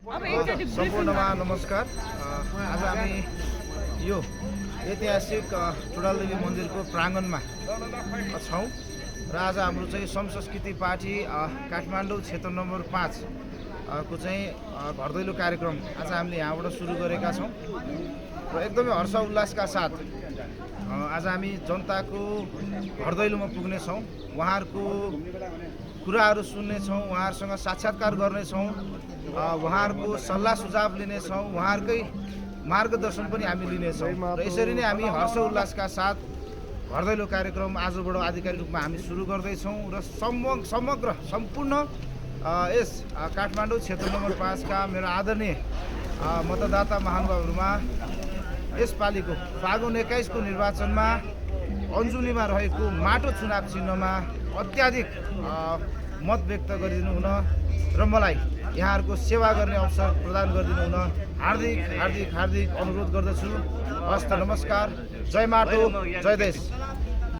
सम्पूर्णमा नमस्कार। आज हामी यो ऐतिहासिक चुडालदेवी मन्दिरको प्राङ्गणमा छौँ र आज हाम्रो चाहिँ सम संस्कृति पार्टी काठमाडौँ क्षेत्र नम्बर 5 को चाहिँ घर दैलो कार्यक्रम आज हामीले यहाँबाट सुरु गरेका छौँ र एकदमै हर्ष उल्लासका साथ आज हामी जनताको घर दैलोमा पुग्नेछौँ, उहाँहरूको कुराहरू सुन्नेछौँ, उहाँहरूसँग साक्षात्कार गर्नेछौँ, उहाँहरूको सल्लाह सुझाव लिनेछौँ, उहाँहरूकै मार्गदर्शन पनि हामी लिनेछौँ र यसरी नै हामी हर्ष उल्लासका साथ घर दैलो कार्यक्रम आजबाट आधिकारिक रूपमा हामी सुरु गर्दैछौँ र सम्पूर्ण यस काठमाडौँ क्षेत्र नम्बर 5 का मेरो आदरणीय मतदाता महानुभावहरूमा यसपालिको फागुन 21 को निर्वाचनमा अन्जुलीमा रहेको माटो चुनाव चिन्हमा अत्याधिक मत व्यक्त गरिदिनु हुन र मलाई यहाँहरूको सेवा गर्ने अवसर प्रदान गरिदिनु हुन हार्दिक अनुरोध गर्दछु। हस्त नमस्कार। जय माटो, जय देश।